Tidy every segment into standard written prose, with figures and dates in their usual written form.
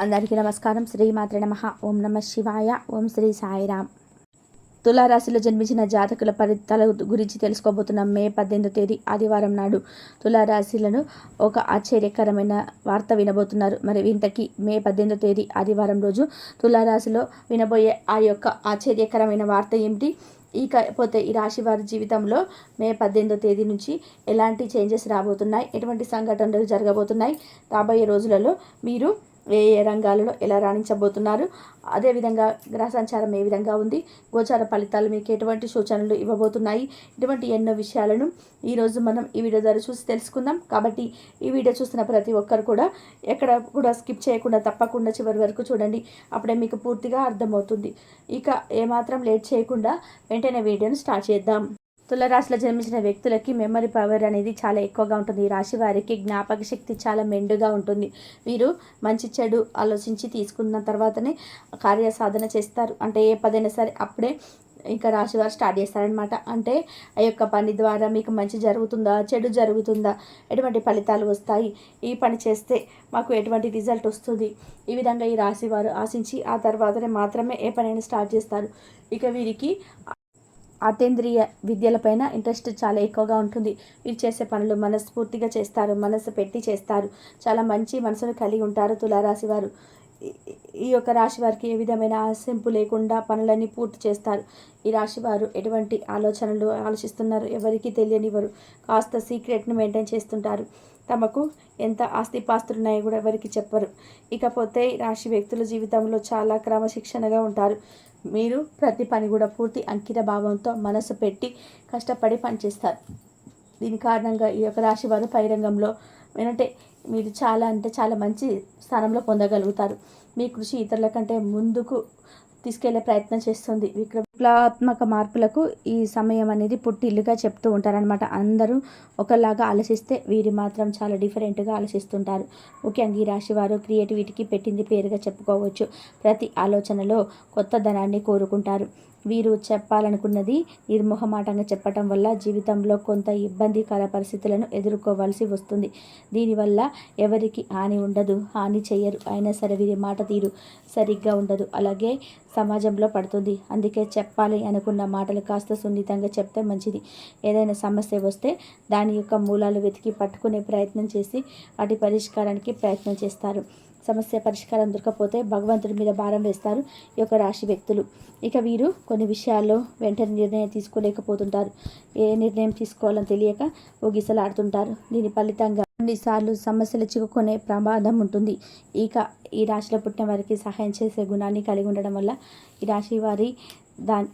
అందరికీ నమస్కారం. శ్రీమాత్రే నమః. ఓం నమ శివాయ. ఓం శ్రీ సాయిరామ్. తులారాశిలో జన్మించిన జాతకుల ఫలితాల గురించి తెలుసుకోబోతున్నాం. మే 18వ తేదీ ఆదివారం నాడు తులారాశిలను ఒక ఆశ్చర్యకరమైన వార్త వినబోతున్నారు. మరి ఇంతకీ మే 18వ తేదీ ఆదివారం రోజు తులారాశిలో వినబోయే ఆ యొక్క ఆశ్చర్యకరమైన వార్త ఏమిటి? ఇకపోతే ఈ రాశి వారి జీవితంలో మే 18వ తేదీ నుంచి ఎలాంటి చేంజెస్ రాబోతున్నాయి, ఎటువంటి సంఘటనలు జరగబోతున్నాయి, రాబోయే రోజులలో మీరు ఏ ఏ రంగాలలో ఎలా రాణించబోతున్నారు, అదేవిధంగా గ్రహ సంచారం ఏ విధంగా ఉంది, గోచార ఫలితాలు మీకు ఎటువంటి సూచనలు ఇవ్వబోతున్నాయి, ఇటువంటి ఎన్నో విషయాలను ఈరోజు మనం ఈ వీడియో ద్వారా చూసి తెలుసుకుందాం. కాబట్టి ఈ వీడియో చూస్తున్న ప్రతి ఒక్కరు కూడా ఎక్కడ కూడా స్కిప్ చేయకుండా తప్పకుండా చివరి వరకు చూడండి. అప్పుడే మీకు పూర్తిగా అర్థమవుతుంది. ఇక ఏమాత్రం లేట్ చేయకుండా వెంటనే వీడియోను స్టార్ట్ చేద్దాం. తులారాశిలో జన్మించిన వ్యక్తులకి మెమరీ పవర్ అనేది చాలా ఎక్కువగా ఉంటుంది. ఈ రాశి వారికి జ్ఞాపక శక్తి చాలా మెండుగా ఉంటుంది. వీరు మంచి చెడు ఆలోచించి తీసుకున్న తర్వాతనే కార్యసాధన చేస్తారు. అంటే ఏ పదైనా సరే అప్పుడే ఇంకా రాశివారు స్టార్ట్ చేస్తారనమాట. అంటే ఆ యొక్క పని ద్వారా మీకు మంచి జరుగుతుందా, చెడు జరుగుతుందా, ఎటువంటి ఫలితాలు వస్తాయి, ఈ పని చేస్తే మాకు ఎటువంటి రిజల్ట్ వస్తుంది, ఈ విధంగా ఈ రాశివారు ఆశించి ఆ తర్వాతనే మాత్రమే ఏ పనైనా స్టార్ట్ చేస్తారు. ఇక వీరికి అతీంద్రియ విద్యలపైన ఇంట్రెస్ట్ చాలా ఎక్కువగా ఉంటుంది. వీరు చేసే పనులు మనస్ఫూర్తిగా చేస్తారు, మనసు పెట్టి చేస్తారు. చాలా మంచి మనసును కలిగి ఉంటారు తులారాశి వారు. ఈ యొక్క రాశి వారికి ఏ విధమైన ఆశింపు లేకుండా పనులన్నీ పూర్తి చేస్తారు. ఈ రాశి వారు ఎటువంటి ఆలోచనలు ఆలోచిస్తున్నారు ఎవరికి తెలియనివ్వరు. కాస్త సీక్రెట్ని మెయింటైన్ చేస్తుంటారు. తమకు ఎంత ఆస్తిపాస్తులు ఉన్నాయో కూడా ఎవరికి చెప్పరు. ఇకపోతే రాశి వ్యక్తుల జీవితంలో చాలా క్రమశిక్షణగా ఉంటారు. మీరు ప్రతి పని కూడా పూర్తి అంకిత భావంతో మనసు పెట్టి కష్టపడి పనిచేస్తారు. దీని కారణంగా ఈ యొక్క రాశి వారు పై రంగంలో ఏంటంటే మీరు చాలా అంటే చాలా మంచి స్థానంలో పొందగలుగుతారు. మీ కృషి ఇతరుల కంటే ముందుకు తీసుకెళ్లే ప్రయత్నం చేస్తుంది. విప్లవాత్మక మార్పులకు ఈ సమయం అనేది పుట్టిల్లుగా చెప్తూ ఉంటారనమాట. అందరూ ఒకలాగా ఆలోచిస్తే వీరు మాత్రం చాలా డిఫరెంట్గా ఆలోచిస్తుంటారు. ముఖ్యంగా ఈ రాశి వారు క్రియేటివిటీకి పెట్టింది పేరుగా చెప్పుకోవచ్చు. ప్రతి ఆలోచనలో కొత్త ధనాన్ని కోరుకుంటారు. వీరు చెప్పాలనుకున్నది నిర్మోహమాటంగా చెప్పటం వల్ల జీవితంలో కొంత ఇబ్బందికర పరిస్థితులను ఎదుర్కోవాల్సి వస్తుంది. దీనివల్ల ఎవరికి హాని ఉండదు, హాని చేయరు. అయినా సరే వీరి మాట తీరు సరిగ్గా ఉండదు, అలాగే సమాజంలో పడుతుంది. అందుకే చెప్పాలి అనుకున్న మాటలు కాస్త సున్నితంగా చెప్తే మంచిది. ఏదైనా సమస్య వస్తే దాని యొక్క మూలాలు వెతికి పట్టుకునే ప్రయత్నం చేసి వాటి పరిష్కారానికి ప్రయత్నం చేస్తారు. సమస్య పరిష్కారం దొరకకపోతే భగవంతుడి మీద భారం వేస్తారు ఈ యొక్క రాశి వ్యక్తులు. ఇక వీరు కొన్ని విషయాల్లో వెంటనే నిర్ణయం తీసుకోలేకపోతుంటారు. ఏ నిర్ణయం తీసుకోవాలని తెలియక ఊగిసలాడుతుంటారు. దీని ఫలితంగా కొన్నిసార్లు సమస్యలు చిక్కుకునే ప్రమాదం ఉంటుంది. ఇక ఈ రాశిలో పుట్టిన వారికి సహాయం చేసే గుణాన్ని కలిగి ఉండడం వల్ల ఈ రాశి వారి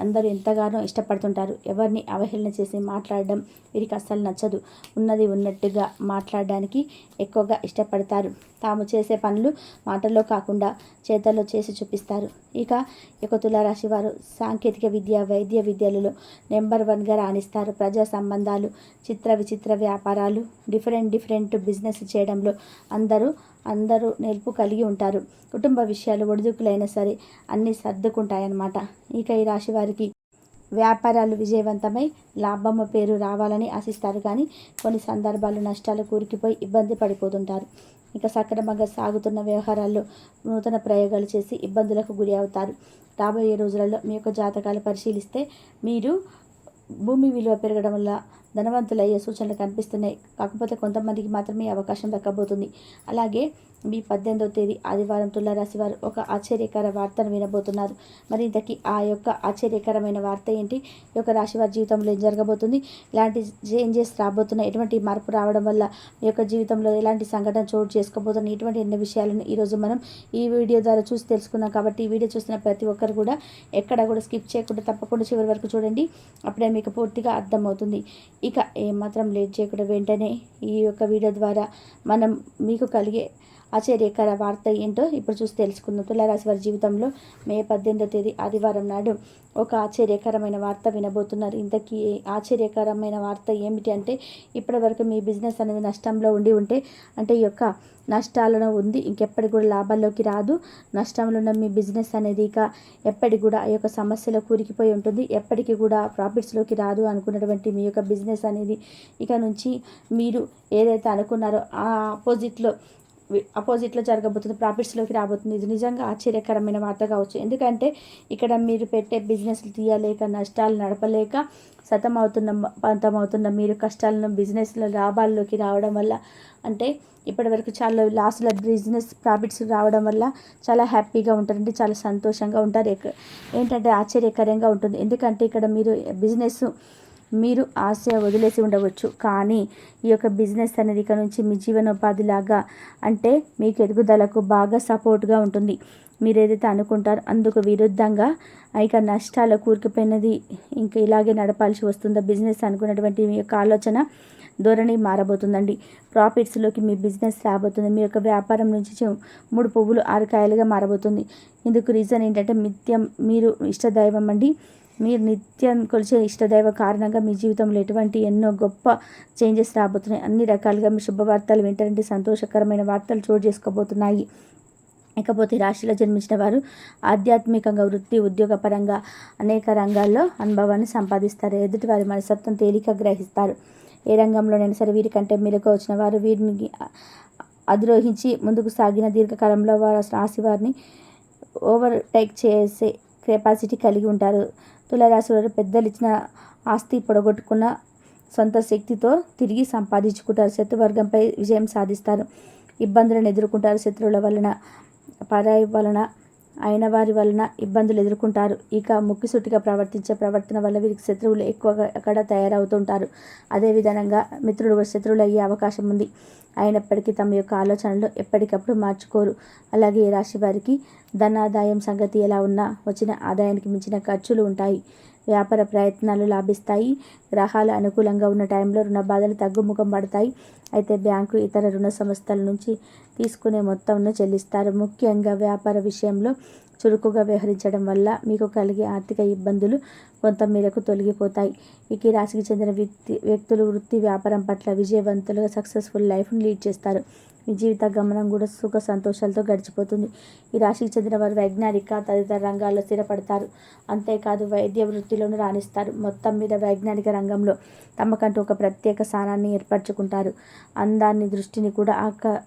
అందరూ ఎంతగానో ఇష్టపడుతుంటారు. ఎవరిని అవహేళన చేసి మాట్లాడడం వీరికి అస్సలు నచ్చదు. ఉన్నది ఉన్నట్టుగా మాట్లాడడానికి ఎక్కువగా ఇష్టపడతారు. తాము చేసే పనులు మాటల్లో కాకుండా చేతల్లో చేసి చూపిస్తారు. ఇక తులారాశి వారు సాంకేతిక విద్య, వైద్య విద్యలలో నెంబర్ 1గా రాణిస్తారు. ప్రజా సంబంధాలు, చిత్ర విచిత్ర వ్యాపారాలు, డిఫరెంట్ బిజినెస్ చేయడంలో అందరూ నేర్పు కలిగి ఉంటారు. కుటుంబ విషయాలు ఒడిదుడుకులైనా సరే అన్నీ సర్దుకుంటాయన్నమాట. ఇక ఈ రాశి వారికి వ్యాపారాలు విజయవంతమై లాభము పేరు రావాలని ఆశిస్తారు. కానీ కొన్ని సందర్భాలు నష్టాలు కూరుకుపోయి ఇబ్బంది పడిపోతుంటారు. ఇక సక్రమంగా సాగుతున్న వ్యవహారాల్లో నూతన ప్రయోగాలు చేసి ఇబ్బందులకు గురి అవుతారు. రాబోయే రోజులలో మీ యొక్క జాతకాలు పరిశీలిస్తే మీరు భూమి విలువ పెరగడం వల్ల ధనవంతులయ్యే సూచనలు కనిపిస్తున్నాయి. కాకపోతే కొంతమందికి మాత్రమే అవకాశం దక్కబోతుంది. అలాగే మీ 18వ తేదీ ఆదివారం తులారాశి వారు ఒక ఆశ్చర్యకర వార్తను వినబోతున్నారు. మరి ఇంతకీ ఆ యొక్క ఆశ్చర్యకరమైన వార్త ఏంటి? ఈ యొక్క రాశి వారి జీవితంలో ఏం జరగబోతుంది, ఎలాంటి చేంజెస్ రాబోతున్నాయి, ఎటువంటి మార్పు రావడం వల్ల మీ యొక్క జీవితంలో ఎలాంటి సంఘటన చోటు చేసుకోబోతున్నాయి, ఇటువంటి ఎన్నో విషయాలను ఈరోజు మనం ఈ వీడియో ద్వారా చూసి తెలుసుకున్నాం. కాబట్టి ఈ వీడియో చూస్తున్న ప్రతి ఒక్కరు కూడా ఎక్కడ కూడా స్కిప్ చేయకుండా తప్పకుండా చివరి వరకు చూడండి. అప్పుడే మీకు పూర్తిగా అర్థమవుతుంది. ఇక ఏమాత్రం లేట్ చేయకుండా వెంటనే ఈ యొక్క వీడియో ద్వారా మనం మీకు కలిగే ఆశ్చర్యకర వార్త ఏంటో ఇప్పుడు చూసి తెలుసుకుందాం. తులారాశి వారి జీవితంలో మే 18వ తేదీ ఆదివారం నాడు ఒక ఆశ్చర్యకరమైన వార్త వినబోతున్నారు. ఇంతకీ ఆశ్చర్యకరమైన వార్త ఏమిటి అంటే, ఇప్పటివరకు మీ బిజినెస్ అనేది నష్టంలో ఉంటే అంటే ఈ యొక్క నష్టాలను ఉంది, ఇంకెప్పటికి కూడా లాభాల్లోకి రాదు. నష్టంలో ఉన్న మీ బిజినెస్ అనేది ఇక ఎప్పటికి కూడా ఈ యొక్క సమస్యలో కూరికిపోయి ఉంటుంది. ఎప్పటికీ కూడా ప్రాఫిట్స్లోకి రాదు అనుకున్నటువంటి మీ యొక్క బిజినెస్ అనేది ఇక నుంచి మీరు ఏదైతే అనుకున్నారో ఆ ఆపోజిట్లో అపోజిట్లో జరగబోతుంది, ప్రాఫిట్స్లోకి రాబోతుంది. ఇది నిజంగా ఆశ్చర్యకరమైన వార్త కావచ్చు. ఎందుకంటే ఇక్కడ మీరు పెట్టే బిజినెస్లు తీయలేక, నష్టాలు నడపలేక పంతమవుతున్న మీరు కష్టాలను బిజినెస్లో లాభాల్లోకి రావడం వల్ల, అంటే ఇప్పటివరకు చాలా లాస్ల బిజినెస్ ప్రాఫిట్స్ రావడం వల్ల చాలా హ్యాపీగా ఉంటారండి, చాలా సంతోషంగా ఉంటారు. ఏంటంటే ఆశ్చర్యకరంగా ఉంటుంది. ఎందుకంటే ఇక్కడ మీరు ఆశ వదిలేసి ఉండవచ్చు, కానీ ఈ యొక్క బిజినెస్ అనేది ఇక నుంచి మీ జీవనోపాధిలాగా, అంటే మీకు ఎదుగుదలకు బాగా సపోర్ట్గా ఉంటుంది. మీరు ఏదైతే అనుకుంటారో అందుకు విరుద్ధంగా ఇక నష్టాల కూరుకుపోయినది, ఇంకా ఇలాగే నడపాల్సి వస్తుందో బిజినెస్ అనుకున్నటువంటి మీ యొక్క ఆలోచన ధోరణి మారబోతుందండి. ప్రాఫిట్స్లోకి మీ బిజినెస్ రాబోతుంది. మీ యొక్క వ్యాపారం నుంచి 3 పువ్వులు 6 కాయలుగా మారబోతుంది. ఇందుకు రీజన్ ఏంటంటే మీరు ఇష్టదైవం అండి. మీరు నిత్యం కొలిచే ఇష్టదైవ కారణంగా మీ జీవితంలో ఎన్నో గొప్ప చేంజెస్ రాబోతున్నాయి. అన్ని రకాలుగా మీ శుభవార్తలు వింటారంటే సంతోషకరమైన వార్తలు చోటు చేసుకోబోతున్నాయి. ఇకపోతే రాశిలో జన్మించిన వారు ఆధ్యాత్మికంగా, వృత్తి, ఉద్యోగపరంగా అనేక రంగాల్లో అనుభవాన్ని సంపాదిస్తారు. ఎదుటి వారి మనస్తత్వం తేలిక గ్రహిస్తారు. ఏ రంగంలోనైనా సరే వీరికంటే మెలకు వచ్చిన వారు వీరిని అధిరోహించి ముందుకు సాగిన దీర్ఘకాలంలో రాశి వారిని ఓవర్టేక్ చేసే కెపాసిటీ కలిగి ఉంటారు. తులారాశి వారు పెద్దలు ఇచ్చిన ఆస్తి పొడగొట్టుకున్న సొంత శక్తితో తిరిగి సంపాదించుకుంటారు. శత్రువర్గంపై విజయం సాధిస్తారు. ఇబ్బందులను ఎదుర్కొంటారు. శత్రువుల వలన, పరాయి వలన, అయిన వారి వలన ఇబ్బందులు ఎదుర్కొంటారు. ఇక ముక్కిసూటిగా ప్రవర్తించే ప్రవర్తన వల్ల వీరికి శత్రువులు ఎక్కువగా అక్కడ తయారవుతుంటారు. అదేవిధంగా మిత్రులు శత్రువులు అయ్యే అవకాశం ఉంది. అయినప్పటికీ తమ యొక్క ఆలోచనలు ఎప్పటికప్పుడు మార్చుకోరు. అలాగే ఈ రాశి వారికి ధనాదాయం సంగతి ఎలా ఉన్నా వచ్చిన ఆదాయానికి మించిన ఖర్చులు ఉంటాయి. వ్యాపార ప్రయత్నాలు లాభిస్తాయి. గ్రహాలు అనుకూలంగా ఉన్న టైంలో రుణ బాధలు తగ్గుముఖం పడతాయి. అయితే బ్యాంకు, ఇతర రుణ సంస్థల నుంచి తీసుకునే మొత్తంను చెల్లిస్తారు. ముఖ్యంగా వ్యాపార విషయంలో చురుకుగా వ్యవహరించడం వల్ల మీకు కలిగే ఆర్థిక ఇబ్బందులు కొంత మేరకు తొలగిపోతాయి. ఈ రాశికి చెందిన వ్యక్తులు వృత్తి, వ్యాపారం పట్ల విజయవంతులుగా సక్సెస్ఫుల్ లైఫ్ను లీడ్ చేస్తారు. మీ జీవిత గమనం కూడా సుఖ సంతోషాలతో గడిచిపోతుంది. ఈ రాశికి చెందిన వారు వైజ్ఞానిక తదితర రంగాల్లో స్థిరపడతారు. అంతేకాదు వైద్య వృత్తిలోనూ రాణిస్తారు. మొత్తం మీద వైజ్ఞానిక రంగంలో తమకంటూ ఒక ప్రత్యేక స్థానాన్ని ఏర్పరచుకుంటారు. అందాన్ని, దృష్టిని కూడా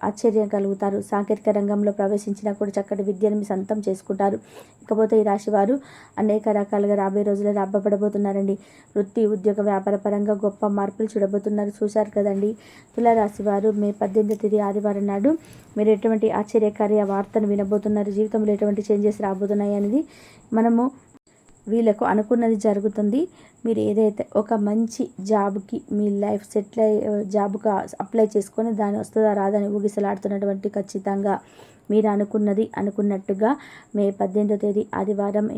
ఆశ్చర్యం కలుగుతారు. సాంకేతిక రంగంలో ప్రవేశించినా కూడా చక్కటి విద్యను మీ సొంతం చేసుకుంటారు. ఇకపోతే ఈ రాశి వారు అనేక రకాలుగా రాబోయే రోజుల్లో లాభపడబోతున్నారండి. వృత్తి, ఉద్యోగ, వ్యాపార పరంగా గొప్ప మార్పులు చూడబోతున్నారు. చూశారు కదండి. తులారాశి వారు మే 18వ తేదీ ఆదివారం నాడు మీరు ఎటువంటి ఆశ్చర్యకార్య వార్తను వినబోతున్నారు, జీవితంలో ఎటువంటి చేంజెస్ రాబోతున్నాయి అనేది మనము వీళ్ళకు అనుకున్నది జరుగుతుంది. మీరు ఏదైతే ఒక మంచి జాబ్కి మీ లైఫ్ సెటిల్ అయ్యే జాబ్కి అప్లై చేసుకొని దాని వస్తుందా రాదని ఊగిసలాడుతున్నటువంటి ఖచ్చితంగా మీరు అనుకున్నట్టుగా మే 18వ తేదీ ఆదివారం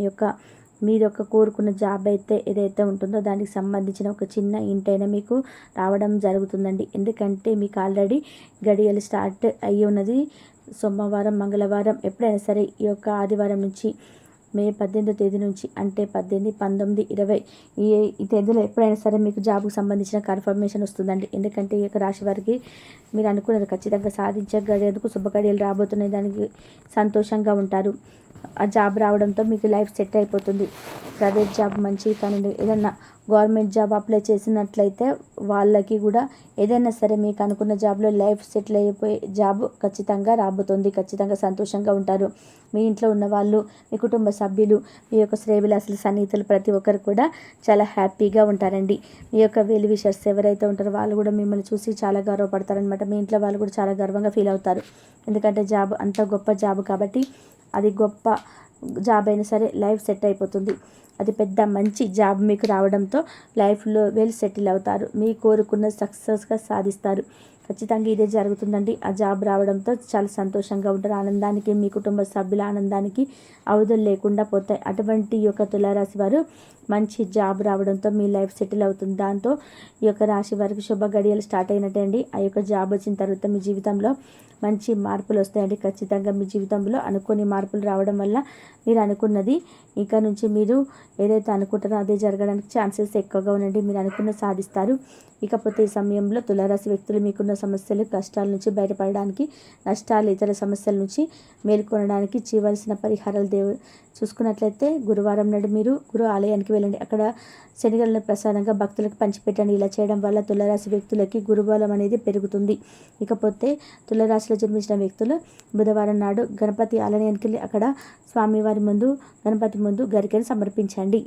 మీరు కోరుకున్న జాబ్ ఏదైతే ఉంటుందో దానికి సంబంధించిన ఒక చిన్న ఇంటైనా మీకు రావడం జరుగుతుందండి. ఎందుకంటే మీకు ఆల్రెడీ గడియలు స్టార్ట్ అయ్యి ఉన్నది. సోమవారం, మంగళవారం ఎప్పుడైనా సరే ఈ ఆదివారం నుంచి మే 18వ తేదీ నుంచి, అంటే 18, 19, 20 ఈ తేదీలో ఎప్పుడైనా సరే మీకు జాబ్కు సంబంధించిన కన్ఫర్మేషన్ వస్తుందండి. ఎందుకంటే ఈ రాశి వారికి మీరు అనుకున్నది ఖచ్చితంగా సాధించే గడియందుకు శుభగడియలు రాబోతున్నాయి. దానికి సంతోషంగా ఉంటారు. ఆ జాబ్ రావడంతో మీకు లైఫ్ సెట్ అయిపోతుంది. ప్రైవేట్ జాబ్ మంచి కానీ ఏదన్నా గవర్నమెంట్ జాబ్ అప్లై చేసినట్లయితే వాళ్ళకి కూడా ఏదైనా సరే మీకు అనుకున్న జాబ్లో లైఫ్ సెటిల్ అయిపోయే జాబ్ ఖచ్చితంగా రాబోతుంది. ఖచ్చితంగా సంతోషంగా ఉంటారు. మీ ఇంట్లో ఉన్న వాళ్ళు, మీ కుటుంబ సభ్యులు, మీ యొక్క శ్రేయభిలాషులు, సన్నిహితులు ప్రతి ఒక్కరు కూడా చాలా హ్యాపీగా ఉంటారండి. మీ యొక్క వెల్ విషర్స్ ఎవరైతే ఉంటారో వాళ్ళు కూడా మిమ్మల్ని చూసి చాలా గర్వపడతారనమాట. మీ ఇంట్లో వాళ్ళు కూడా చాలా గర్వంగా ఫీల్ అవుతారు. ఎందుకంటే జాబ్ అంత గొప్ప జాబ్ కాబట్టి, అది గొప్ప జాబ్ అయినా సరే లైఫ్ సెట్ అయిపోతుంది. అది పెద్ద మంచి జాబ్ మీకు రావడంతో లైఫ్లో వెల్ సెటిల్ అవుతారు. మీ కోరుకున్న సక్సెస్గా సాధిస్తారు. ఖచ్చితంగా ఇదే జరుగుతుందండి. ఆ జాబ్ రావడంతో చాలా సంతోషంగా ఉంటారు. ఆనందానికి, మీ కుటుంబ సభ్యుల ఆనందానికి అవధులు లేకుండా పోతాయి. అటువంటి తులారాశి వారు మంచి జాబ్ రావడంతో మీ లైఫ్ సెటిల్ అవుతుంది. దాంతో ఈ రాశి వారికి శుభ గడియలు స్టార్ట్ అయినట్టే అండి. ఆ జాబ్ వచ్చిన తర్వాత మీ జీవితంలో మంచి మార్పులు వస్తాయండి. ఖచ్చితంగా మీ జీవితంలో అనుకోని మార్పులు రావడం వల్ల మీరు అనుకున్నది ఇక నుంచి మీరు ఏదైతే అనుకుంటారో అదే జరగడానికి ఛాన్సెస్ ఎక్కువగా ఉండండి. మీరు అనుకున్నది సాధిస్తారు. ఇకపోతే ఈ సమయంలో తులారాశి వ్యక్తులు మీకున్న సమస్యలు, కష్టాల నుంచి బయటపడడానికి, నష్టాలు, ఇతర సమస్యల నుంచి మేల్కొనడానికి చేయవలసిన పరిహారాలు చూసుకున్నట్లయితే గురువారం నాడు మీరు గురు ఆలయానికి వెళ్ళండి. అక్కడ శనగలను ప్రసాదంగా భక్తులకు పంచిపెట్టండి. ఇలా చేయడం వల్ల తులారాశి వ్యక్తులకి గురుబలం అనేది పెరుగుతుంది. ఇకపోతే తులారాశిలో జన్మించిన వ్యక్తులు బుధవారం నాడు గణపతి ఆలయానికి వెళ్ళి అక్కడ స్వామివారి ముందు, గణపతి ముందు గరికను సమర్పించండి.